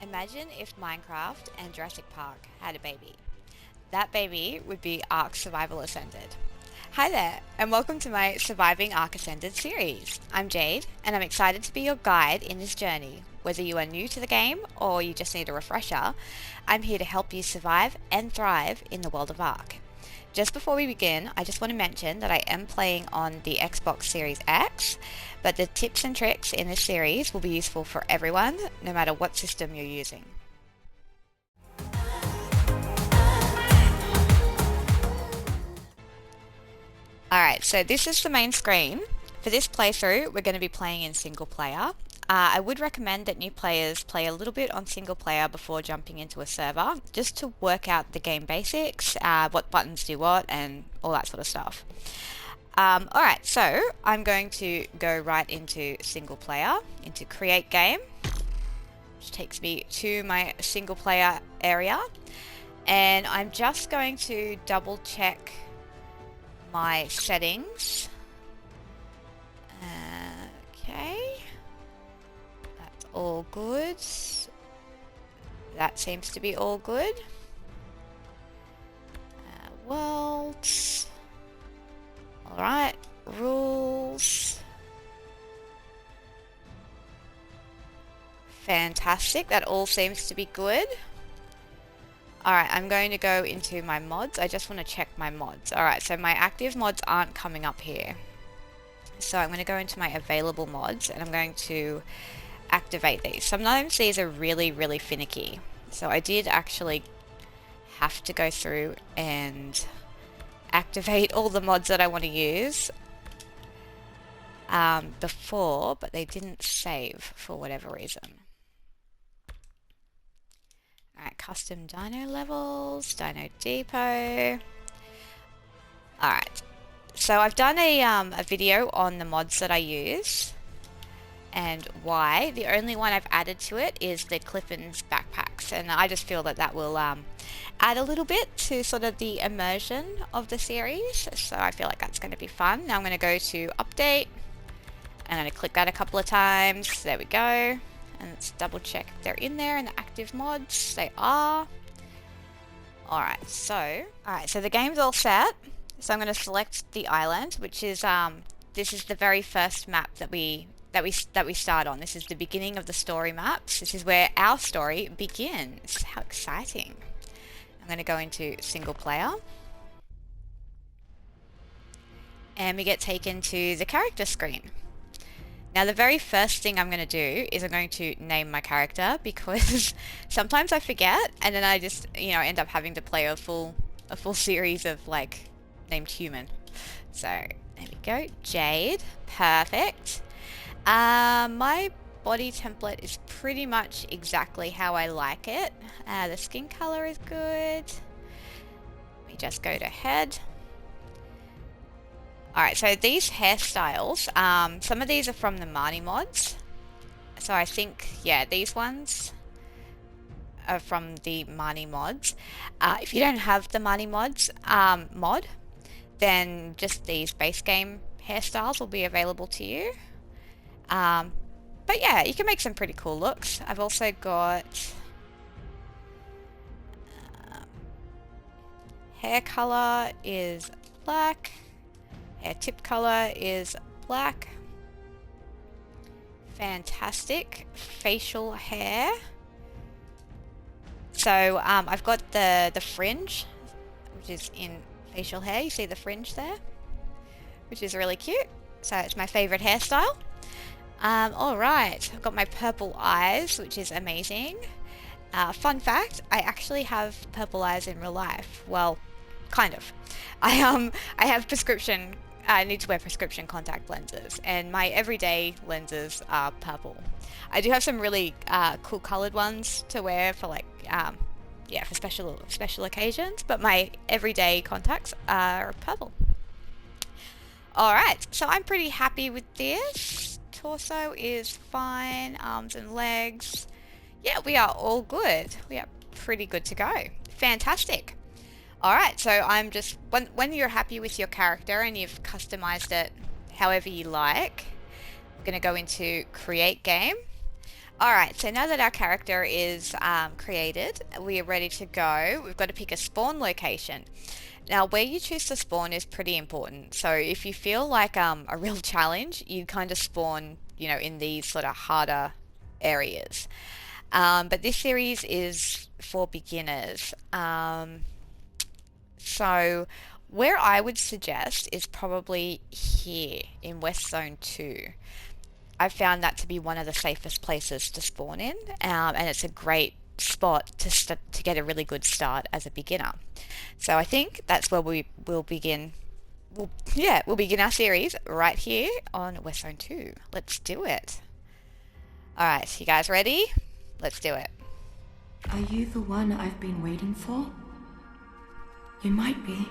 Imagine if Minecraft and Jurassic Park had a baby. That baby would be Ark Survival Ascended. Hi there, and welcome to my Surviving Ark Ascended series. I'm Jade, and I'm excited to be your guide in this journey. Whether you are new to the game or you just need a refresher, I'm here to help you survive and thrive in the world of Ark. Just before we begin, I just want to mention that I am playing on the Xbox Series X, but the tips and tricks in this series will be useful for everyone, no matter what system you're using. Alright, so this is the main screen. For this playthrough, we're going to be playing in single player. I would recommend that new players play a little bit on single player before jumping into a server, just to work out the game basics, what buttons do what, and all that sort of stuff. Alright, so I'm going to go right into single player, into create game, which takes me to my single player area, and I'm just going to double check my settings. Okay, that's all good. That seems to be all good. Worlds. Alright, rules. Fantastic, that all seems to be good. Alright, I'm going to go into my mods. I just want to check my mods. Alright, so my active mods aren't coming up here. So I'm going to go into my available mods and I'm going to activate these. Sometimes these are really finicky. So I did actually have to go through and activate all the mods that I want to use before, but they didn't save for whatever reason. Alright, custom Dino levels, Dino Depot. Alright, so I've done a video on the mods that I use and why. The only one I've added to it is the Cliffans backpacks, and I just feel that that will add a little bit to sort of the immersion of the series, so I feel like that's going to be fun. Now I'm going to go to update. I'm going to click that a couple of times. There we go. And let's double check if they're in there in the active mods. They are. Alright, so the game's all set. So I'm going to select the island, which is this is the very first map that we start on. This is the beginning of the story maps. This is where our story begins. How exciting. I'm going to go into single player. And we get taken to the character screen. Now the very first thing I'm going to do is I'm going to name my character, because sometimes I forget and then I just, end up having to play a full series of like named human. So there we go, Jade, perfect. My body template is pretty much exactly how I like it. The skin color is good. Let me just go to head. Alright, so these hairstyles, some of these are from the MarniiMods. So I think, yeah, these ones are from the MarniiMods. If you don't have the MarniiMods mod, then just these base game hairstyles will be available to you. But yeah, you can make some pretty cool looks. I've also got hair color is black. Hair tip color is black. Fantastic. Facial hair. So I've got the fringe, which is in facial hair. You see the fringe there, which is really cute. So it's my favorite hairstyle. Alright, I've got my purple eyes, which is amazing. Fun fact, I actually have purple eyes in real life. Well, kind of. I have prescription. I need to wear prescription contact lenses, and my everyday lenses are purple. I do have some really cool coloured ones to wear for like, for special occasions, but my everyday contacts are purple. Alright, so I'm pretty happy with this. Torso is fine, arms and legs. Yeah, we are all good. We are pretty good to go. Fantastic. Alright, so I'm just, when you're happy with your character and you've customized it however you like, we're going to go into create game. Alright, so now that our character is created, we are ready to go. We've got to pick a spawn location. Now, where you choose to spawn is pretty important. So if you feel like a real challenge, you kind of spawn, you know, in these sort of harder areas. But this series is for beginners. So where I would suggest is probably here in West Zone 2. I've found that to be one of the safest places to spawn in, and it's a great spot to get a really good start as a beginner. So I think that's where we will begin. We'll begin our series right here on West Zone 2. Let's do it. Alright, you guys ready? Let's do it. Are you the one I've been waiting for? You might be.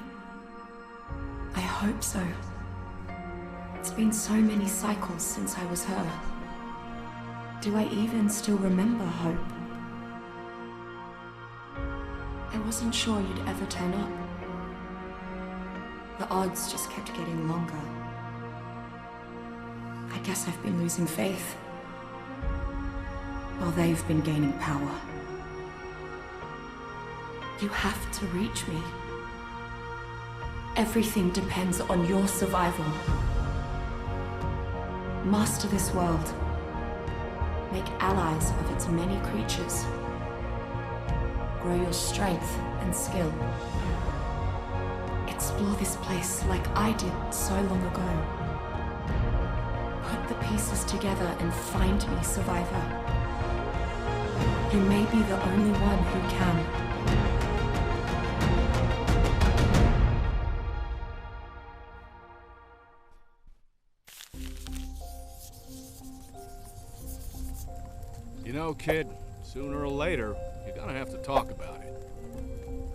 I hope so. It's been so many cycles since I was her. Do I even still remember Hope? I wasn't sure you'd ever turn up. The odds just kept getting longer. I guess I've been losing faith, while they've been gaining power. You have to reach me. Everything depends on your survival. Master this world. Make allies of its many creatures. Grow your strength and skill. Explore this place like I did so long ago. Put the pieces together and find me, survivor. You may be the only one who can. You know, kid, sooner or later, you're gonna have to talk about it.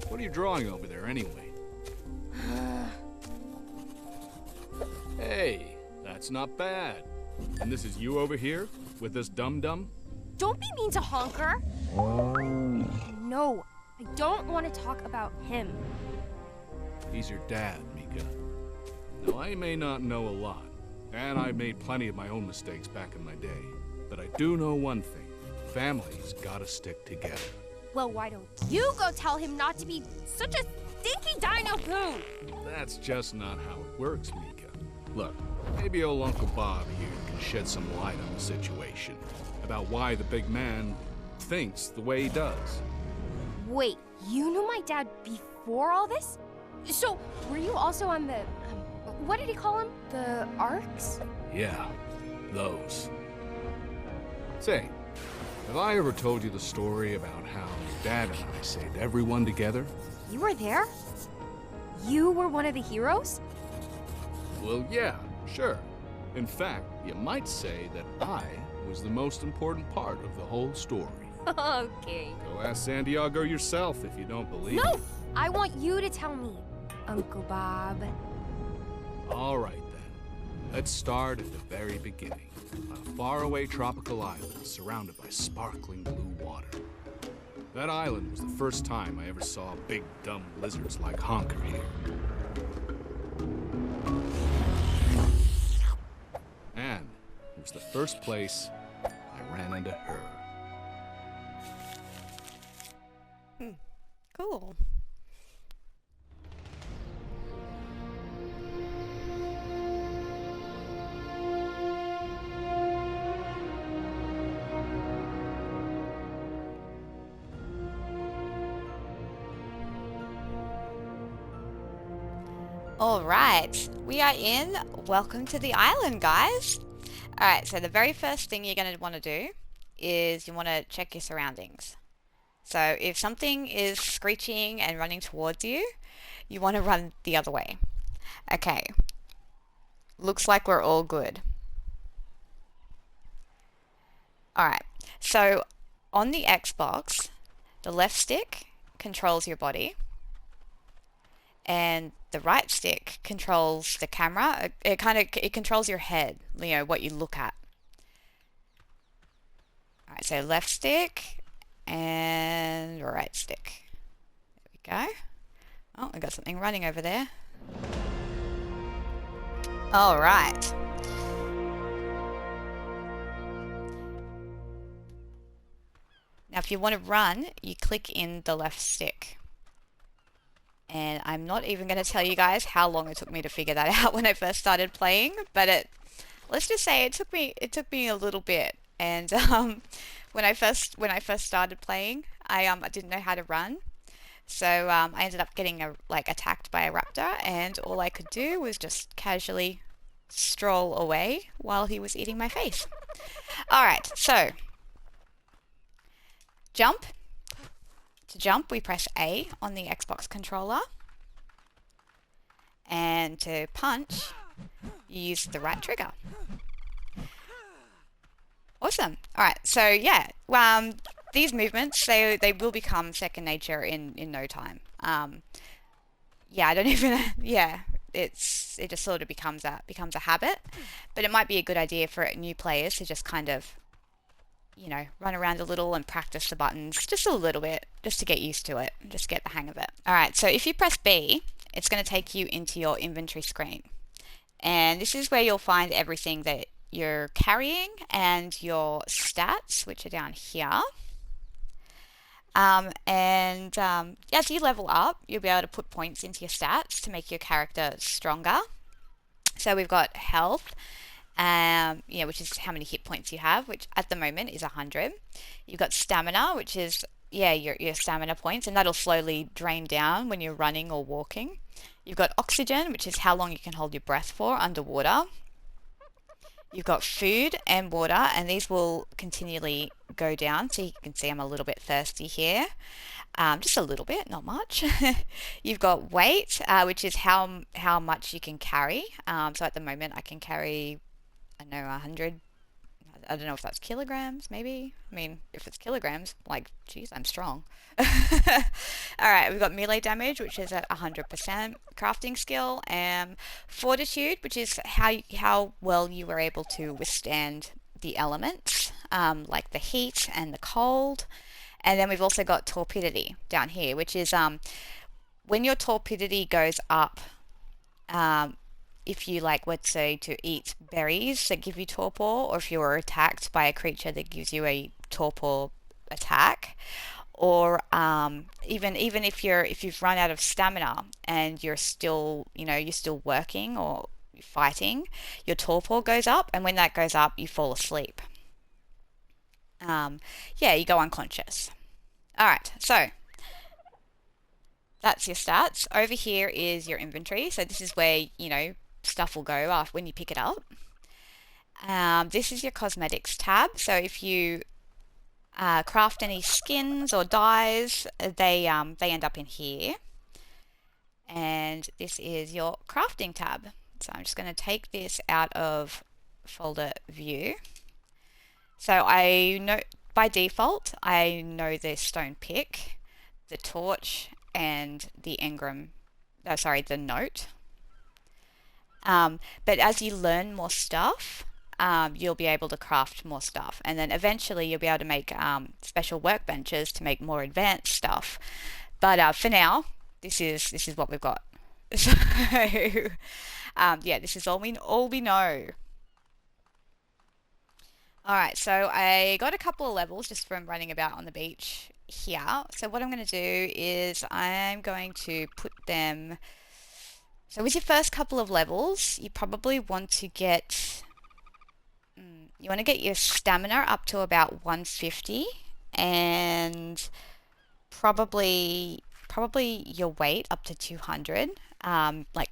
What are you drawing over there, anyway? Hey, that's not bad. And this is you over here, with this dum-dum? Don't be mean to Honker! No, I don't want to talk about him. He's your dad, Mika. Now, I may not know a lot, and I made plenty of my own mistakes back in my day, but I do know one thing. Families gotta stick together. Well, why don't you go tell him not to be such a stinky dino poo? That's just not how it works, Mika. Look, maybe old Uncle Bob here can shed some light on the situation, about why the big man thinks the way he does. Wait, you knew my dad before all this? So, were you also on the, what did he call them? The Arks? Yeah, those. Say, have I ever told you the story about how Dad and I saved everyone together? You were there? You were one of the heroes? Well, yeah, sure. In fact, you might say that I was the most important part of the whole story. Okay. Go ask Santiago yourself if you don't believe No! me. I want you to tell me, Uncle Bob. All right, then. Let's start at the very beginning. On a faraway tropical island surrounded by sparkling blue water. That island was the first time I ever saw big, dumb lizards like Honker here. And it was the first place I ran into her. Cool. Alright, we are in. Welcome to the island, guys. Alright, so the very first thing you're going to want to do is you want to check your surroundings. So if something is screeching and running towards you, you want to run the other way. Okay, looks like we're all good. Alright, so on the Xbox, the left stick controls your body, and the right stick controls the camera. It controls your head, you know, what you look at. Alright, so left stick and right stick. There we go. Oh, I got something running over there. Alright. Now if you want to run, you click in the left stick. And I'm not even going to tell you guys how long it took me to figure that out when I first started playing, but let's just say it took me a little bit. And when I first started playing, I didn't know how to run. So I ended up getting attacked by a raptor, and all I could do was just casually stroll away while he was eating my face. Alright, so jump. To jump, we press A on the Xbox controller. And to punch, you use the right trigger. Awesome. Alright, so yeah, these movements, they will become second nature in no time. Yeah, I don't even, yeah, it just sort of becomes a habit, but it might be a good idea for new players to just kind of, you know, run around a little and practice the buttons just a little bit, just to get used to it, just to get the hang of it. Alright, so if you press B, it's going to take you into your inventory screen. And this is where you'll find everything that you're carrying and your stats, which are down here. As you level up, you'll be able to put points into your stats to make your character stronger. So we've got health, which is how many hit points you have, which at the moment is 100. You've got stamina, which is, your stamina points, and that'll slowly drain down when you're running or walking. You've got oxygen, which is how long you can hold your breath for underwater. You've got food and water, and these will continually go down, so you can see I'm a little bit thirsty here. Just a little bit, not much. You've got weight, which is how much you can carry. So at the moment I can carry, I don't know, 100, I don't know if that's kilograms, maybe. I mean, if it's kilograms, like, geez, I'm strong. Alright, we've got melee damage, which is at 100%. Crafting skill, and fortitude, which is how well you were able to withstand the elements, like the heat and the cold. And then we've also got torpidity down here, which is when your torpidity goes up, if you let's say, to eat berries that give you torpor, or if you were attacked by a creature that gives you a torpor attack, or even if you've run out of stamina and you're still working or fighting, your torpor goes up, and when that goes up, you fall asleep. You go unconscious. Alright, so that's your stats. Over here is your inventory, so this is where, stuff will go after when you pick it up. This is your cosmetics tab, so if you craft any skins or dyes, they end up in here. And this is your crafting tab. So I'm just going to take this out of folder view. So I know by default I know the stone pick, the torch, and the the note. But as you learn more stuff, you'll be able to craft more stuff, and then eventually you'll be able to make special workbenches to make more advanced stuff. But for now, this is what we've got. So this is all we know. Alright, so I got a couple of levels just from running about on the beach here. So what I'm going to do is I'm going to put them... So with your first couple of levels, you probably want to get... You want to get your stamina up to about 150, and probably your weight up to 200.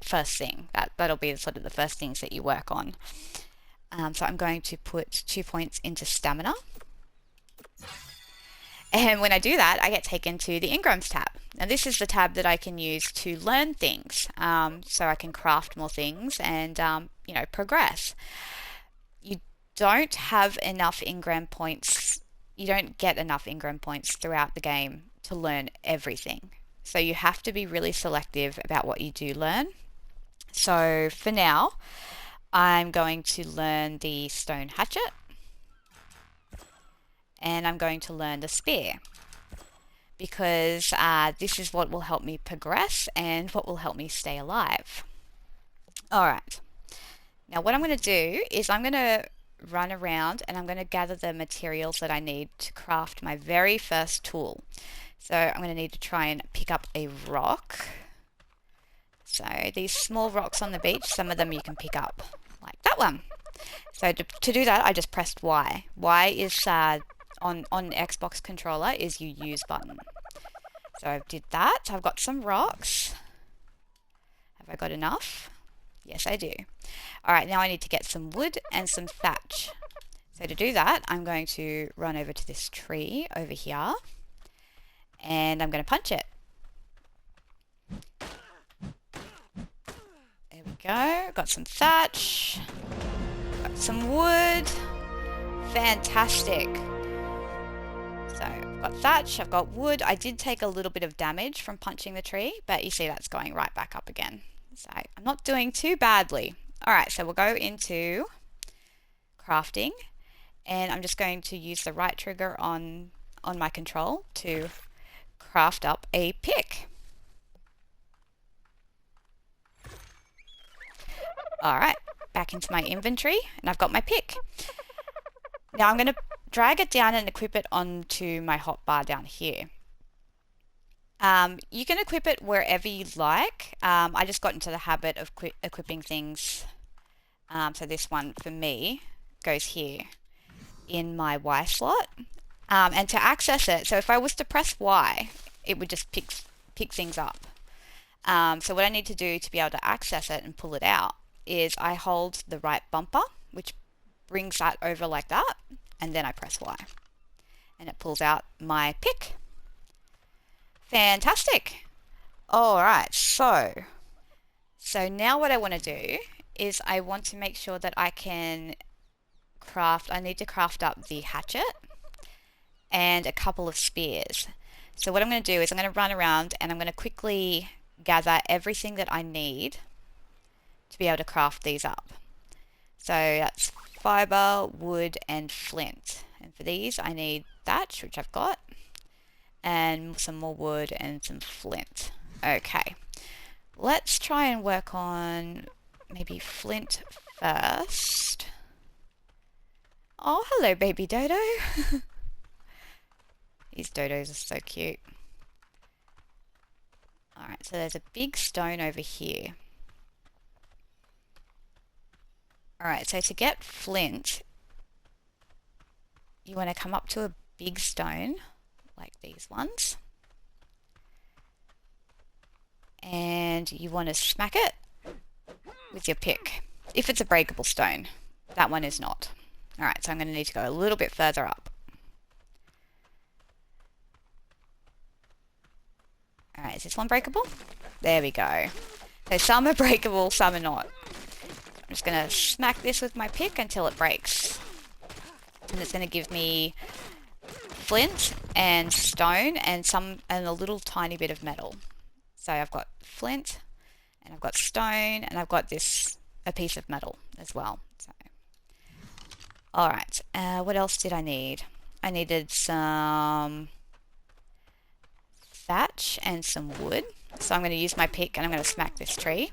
First thing. That'll be sort of the first things that you work on. So I'm going to put 2 points into stamina. And when I do that, I get taken to the Engrams tab. Now this is the tab that I can use to learn things, so I can craft more things and progress. You don't have enough Engram points. You don't get enough Engram points throughout the game to learn everything. So you have to be really selective about what you do learn. So for now, I'm going to learn the stone hatchet, and I'm going to learn the spear, because this is what will help me progress and what will help me stay alive. Alright, now what I'm going to do is I'm going to run around and I'm going to gather the materials that I need to craft my very first tool. So I'm going to need to try and pick up a rock. So these small rocks on the beach, some of them you can pick up, like that one. So to do that, I just pressed Y. Y is on Xbox controller is your use button. So I did that. I've got some rocks. Have I got enough? Yes, I do. Alright, now I need to get some wood and some thatch. So to do that, I'm going to run over to this tree over here. And I'm going to punch it. There we go. Got some thatch. Got some wood. Fantastic. So I've got thatch, I've got wood. I did take a little bit of damage from punching the tree, but you see that's going right back up again. So I'm not doing too badly. Alright, so we'll go into crafting, and I'm just going to use the right trigger on my control to craft up a pick. Alright, back into my inventory, and I've got my pick. Now I'm going to drag it down and equip it onto my hotbar down here. You can equip it wherever you like. I just got into the habit of equipping things. So this one for me goes here in my Y slot. And to access it, so if I was to press Y, it would just pick things up. So what I need to do to be able to access it and pull it out is I hold the right bumper, which brings that over like that, and then I press Y. And it pulls out my pick. Fantastic. Alright, so now what I want to do is I want to make sure that I can I need to craft up the hatchet and a couple of spears. So what I'm going to do is I'm going to run around and I'm going to quickly gather everything that I need to be able to craft these up. So that's fiber, wood, and flint. And for these I need thatch, which I've got, and some more wood and some flint. Okay, let's try and work on maybe flint first. Oh, hello baby dodo. These dodos are so cute. Alright, so there's a big stone over here. Alright, so to get flint, you want to come up to a big stone, like these ones. And you want to smack it with your pick. If it's a breakable stone. That one is not. Alright, so I'm going to need to go a little bit further up. Alright, is this one breakable? There we go. So some are breakable, some are not. I'm just going to smack this with my pick until it breaks. And it's going to give me flint and stone and a little tiny bit of metal. So I've got flint and I've got stone and I've got a piece of metal as well. So, alright, what else did I need? I needed some thatch and some wood. So I'm going to use my pick and I'm going to smack this tree.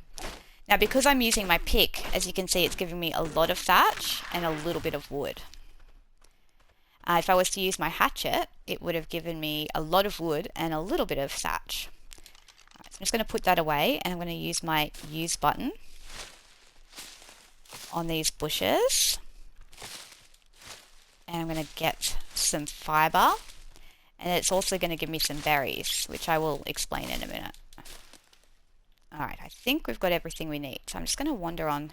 Now because I'm using my pick, as you can see, it's giving me a lot of thatch and a little bit of wood. If I was to use my hatchet, it would have given me a lot of wood and a little bit of thatch. Right, so I'm just going to put that away and I'm going to use my use button on these bushes. And I'm going to get some fiber. And it's also going to give me some berries, which I will explain in a minute. Alright, I think we've got everything we need. So I'm just going to wander on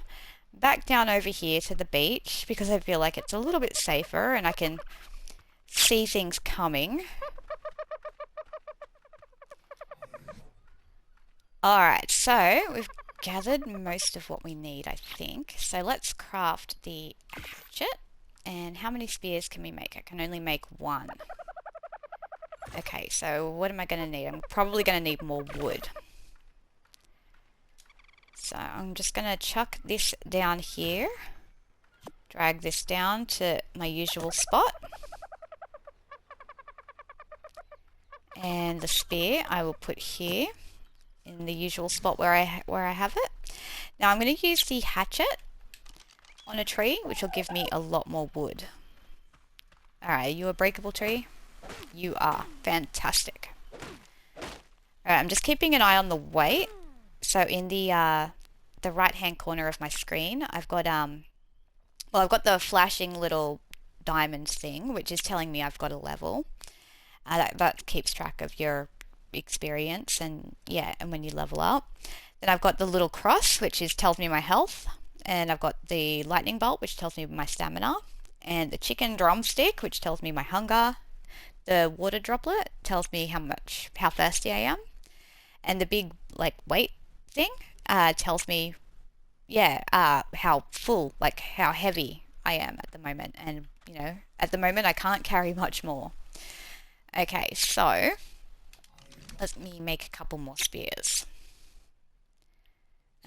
back down over here to the beach because I feel like it's a little bit safer and I can see things coming. Alright, so we've gathered most of what we need, I think. So let's craft the hatchet. And how many spears can we make? I can only make one. Okay, so what am I going to need? I'm probably going to need more wood. So I'm just going to chuck this down here. Drag this down to my usual spot. And the spear I will put here in the usual spot where I have it. Now I'm going to use the hatchet on a tree, which will give me a lot more wood. Alright, are you a breakable tree? You are. Fantastic. Alright, I'm just keeping an eye on the weight. So in the right-hand corner of my screen, I've got well, I've got the flashing little diamond thing, which is telling me I've got a level. That keeps track of your experience and yeah, and when you level up. Then I've got the little cross, which tells me my health, and I've got the lightning bolt, which tells me my stamina, and the chicken drumstick, which tells me my hunger. The water droplet tells me how thirsty I am, and the big like weight thing tells me how full, like how heavy I am at the moment, and you know, at the moment I can't carry much more. Okay, so let me make a couple more spears.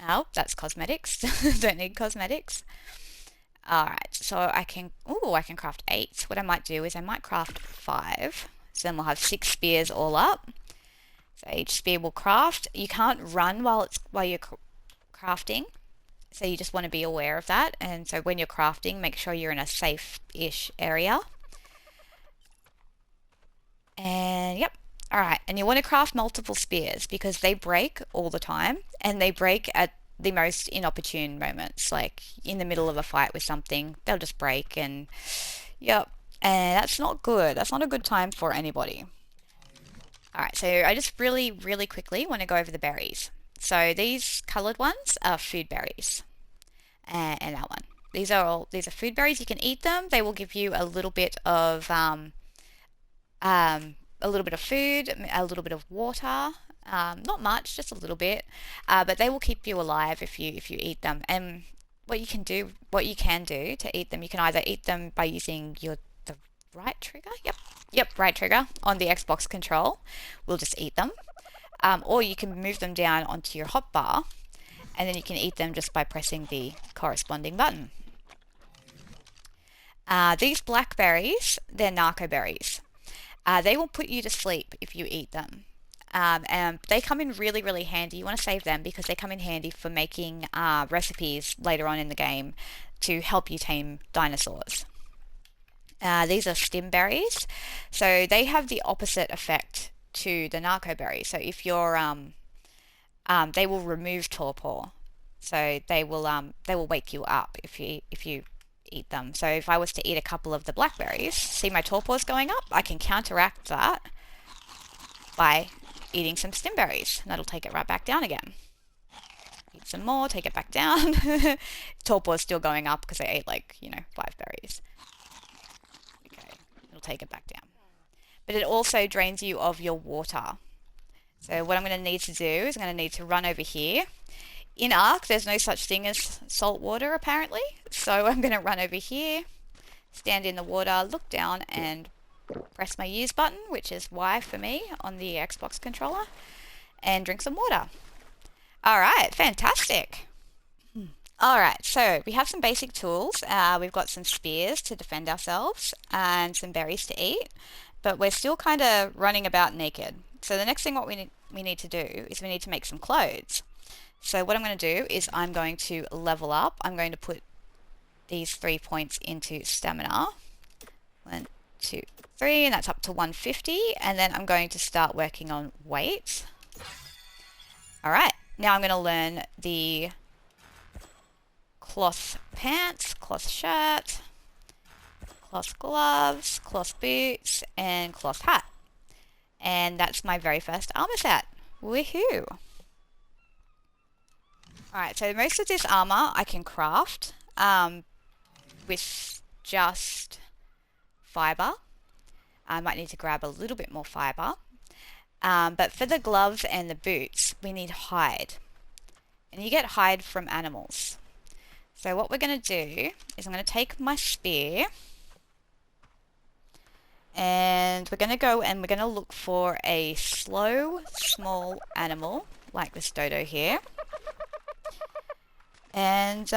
Oh, that's cosmetics. Don't need cosmetics. Alright, so I can craft 8. What I might do is I might craft 5. So then we'll have 6 spears all up. So each spear will craft. You can't run while you're crafting. So you just want to be aware of that. And so when you're crafting, make sure you're in a safe-ish area. And yep. Alright, and you want to craft multiple spears because they break all the time, and they break at the most inopportune moments, like in the middle of a fight with something, they'll just break, and yep, and that's not good. That's not a good time for anybody. Alright, so I just really, really quickly want to go over the berries. So these coloured ones are food berries, and that one. These are food berries. You can eat them. They will give you a little bit of food, a little bit of water, not much, just a little bit, but they will keep you alive if you eat them. And what you can do to eat them, you can either eat them by using the right trigger, right trigger on the Xbox control. We'll just eat them, or you can move them down onto your hotbar, and then you can eat them just by pressing the corresponding button. These blackberries, they're narco berries. They will put you to sleep if you eat them. And they come in really, really handy. You want to save them because they come in handy for making recipes later on in the game to help you tame dinosaurs. These are stim berries. So they have the opposite effect to the narco berry. So if you're, they will remove torpor. So they will wake you up if you eat them. So if I was to eat a couple of the blackberries, see my torpor's going up, I can counteract that by eating some stim berries, and that'll take it right back down again. Eat some more, take it back down. Torpor's still going up because I ate 5 berries. Okay, it'll take it back down. But it also drains you of your water. So what I'm going to need to do is I'm going to need to run over here. In Ark, there's no such thing as salt water, apparently. So I'm going to run over here, stand in the water, look down, and press my use button, which is Y for me on the Xbox controller, and drink some water. Alright, fantastic. Alright, so we have some basic tools. We've got some spears to defend ourselves, and some berries to eat, but we're still kind of running about naked. So the next thing what we need to do is we need to make some clothes. So what I'm going to do is I'm going to level up. I'm going to put these 3 points into stamina. 1, 2, 3, and that's up to 150. And then I'm going to start working on weight. Alright, now I'm going to learn the cloth pants, cloth shirt, cloth gloves, cloth boots, and cloth hat. And that's my very first armor set. Woohoo! Alright, so most of this armor I can craft with just fiber. I might need to grab a little bit more fiber. But for the gloves and the boots, we need hide. And you get hide from animals. So what we're going to do is I'm going to take my spear, and we're going to go and we're going to look for a slow, small animal, like this dodo here. And,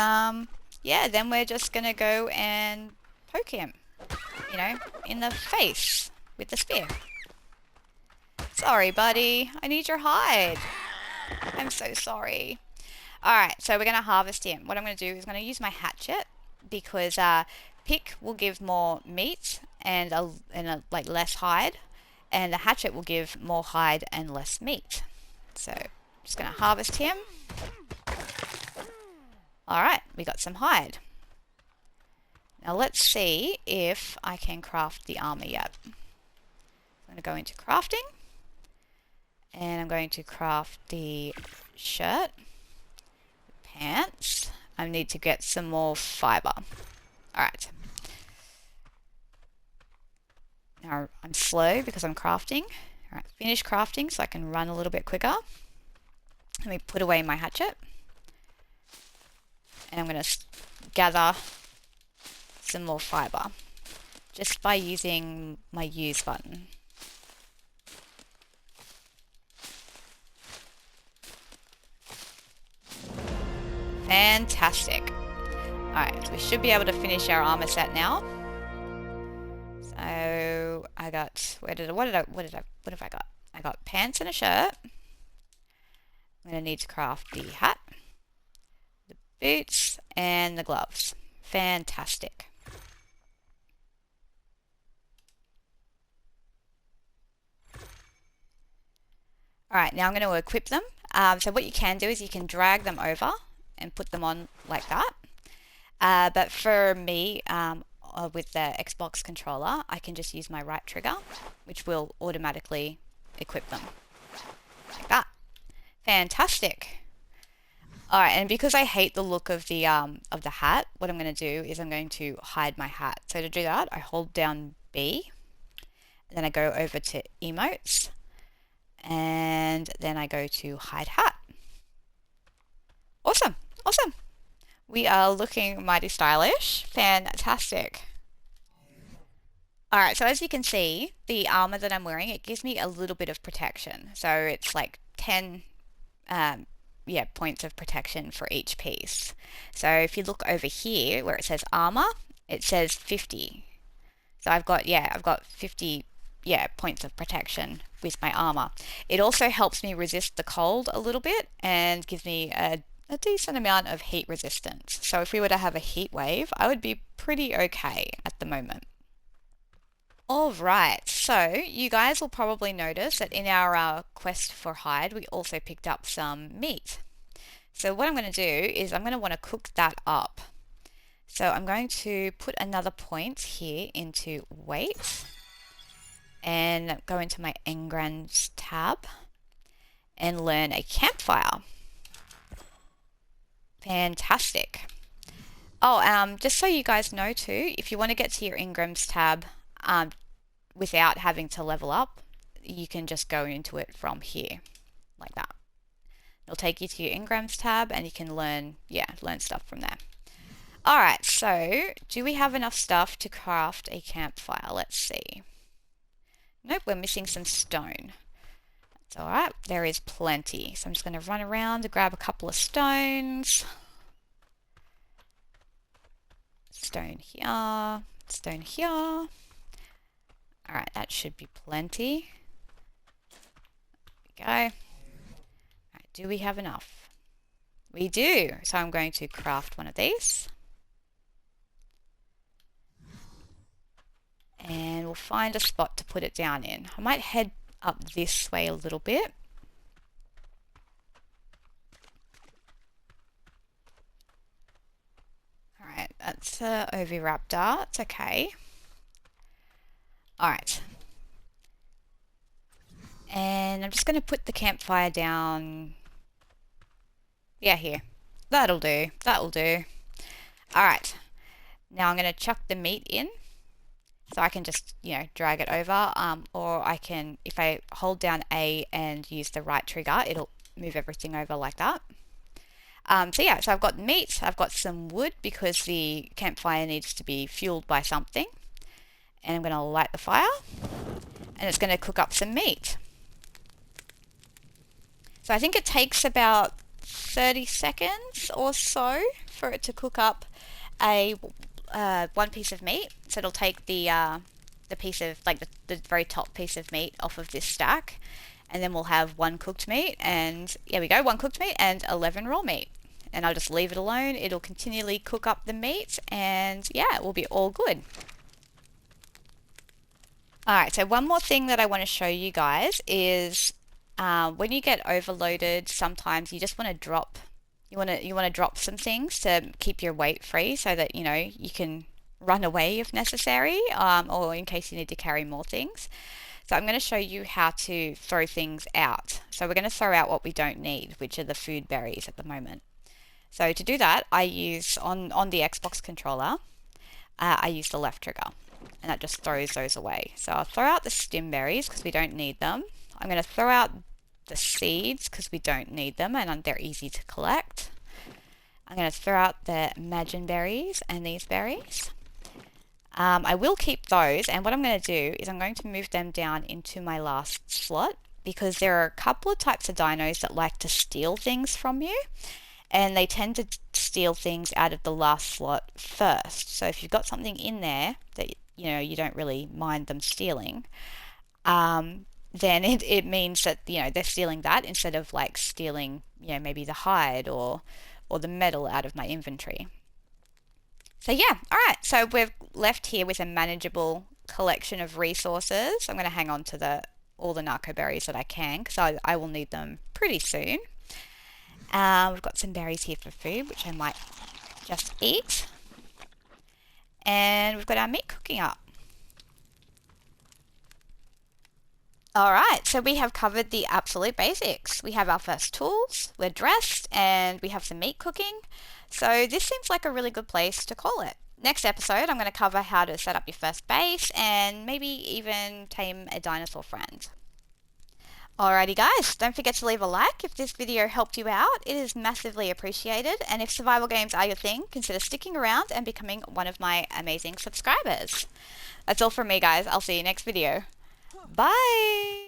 yeah, then we're just going to go and poke him, in the face with the spear. Sorry, buddy. I need your hide. I'm so sorry. Alright, so we're going to harvest him. What I'm going to do is I'm going to use my hatchet, because pick will give more meat and like less hide, and the hatchet will give more hide and less meat. So just gonna harvest him. Alright, we got some hide. Now let's see if I can craft the armor yet. I'm going to go into crafting, and I'm going to craft the shirt, pants. I need to get some more fiber. Alright. Now I'm slow because I'm crafting. Alright, finish crafting so I can run a little bit quicker. Let me put away my hatchet. And I'm going to gather some more fiber just by using my use button. Fantastic. Alright, so we should be able to finish our armor set now. So I got, what have I got? I got pants and a shirt. I'm going to need to craft the hat, the boots, and the gloves. Fantastic. Alright, now I'm going to equip them. So what you can do is you can drag them over and put them on like that. But for me, with the Xbox controller, I can just use my right trigger, which will automatically equip them. Like that. Fantastic. Alright, and because I hate the look of the hat, what I'm going to do is I'm going to hide my hat. So to do that, I hold down B, and then I go over to emotes, and then I go to hide hat. Awesome, awesome. We are looking mighty stylish. Fantastic. Alright, so as you can see, the armor that I'm wearing, it gives me a little bit of protection. So it's like 10 points of protection for each piece. So if you look over here where it says armor, it says 50. So I've got 50 points of protection with my armor. It also helps me resist the cold a little bit and gives me a decent amount of heat resistance. So if we were to have a heat wave, I would be pretty okay at the moment. Alright, so you guys will probably notice that in our quest for hide, we also picked up some meat. So what I'm going to do is I'm going to want to cook that up. So I'm going to put another point here into weight and go into my engrams tab and learn a campfire. Fantastic. Oh, just so you guys know too, if you want to get to your engrams tab without having to level up, you can just go into it from here, like that. It'll take you to your engrams tab and you can learn stuff from there. Alright, so do we have enough stuff to craft a campfire? Let's see. Nope, we're missing some stone. That's alright, there is plenty. So I'm just going to run around and grab a couple of stones. Stone here, stone here. Alright, that should be plenty. There we go. Alright, do we have enough? We do! So I'm going to craft one of these. And we'll find a spot to put it down in. I might head up this way a little bit. Alright, that's a Oviraptor. It's okay. Alright. And I'm just going to put the campfire down. Yeah, here. That'll do. That'll do. Alright. Now I'm going to chuck the meat in. So I can just, drag it over. Or I can, if I hold down A and use the right trigger, it'll move everything over like that. So I've got meat. I've got some wood because the campfire needs to be fueled by something. And I'm going to light the fire, and it's going to cook up some meat. So I think it takes about 30 seconds or so for it to cook up a one piece of meat. So it'll take the piece of, like the very top piece of meat off of this stack, and then we'll have one cooked meat, and here we go, one cooked meat and 11 raw meat. and I'll just leave it alone. It'll continually cook up the meat, and yeah, it will be all good. Alright, so one more thing that I want to show you guys is when you get overloaded, sometimes you just want to drop, you want to drop some things to keep your weight free so that, you know, you can run away if necessary, or in case you need to carry more things. So I'm going to show you how to throw things out. So we're going to throw out what we don't need, which are the food berries at the moment. So to do that, I use, on the Xbox controller, I use the left trigger, and that just throws those away. So I'll throw out the stim berries because we don't need them. I'm going to throw out the seeds because we don't need them and they're easy to collect. I'm going to throw out the Imagine berries and these berries. I will keep those, and what I'm going to do is I'm going to move them down into my last slot, because there are a couple of types of dinos that like to steal things from you, and they tend to steal things out of the last slot first. So if you've got something in there that, you know, you don't really mind them stealing, then it means that, you know, they're stealing that instead of like stealing, you know, maybe the hide or the metal out of my inventory. So yeah, alright, so we're left here with a manageable collection of resources. I'm going to hang on to all the narco berries that I can, because I will need them pretty soon. We've got some berries here for food, which I might just eat. And we've got our meat cooking up. Alright, so we have covered the absolute basics. We have our first tools, we're dressed, and we have some meat cooking. So this seems like a really good place to call it. Next episode, I'm going to cover how to set up your first base and maybe even tame a dinosaur friend. Alrighty guys, don't forget to leave a like if this video helped you out. It is massively appreciated, and if survival games are your thing, consider sticking around and becoming one of my amazing subscribers. That's all from me guys, I'll see you next video. Bye!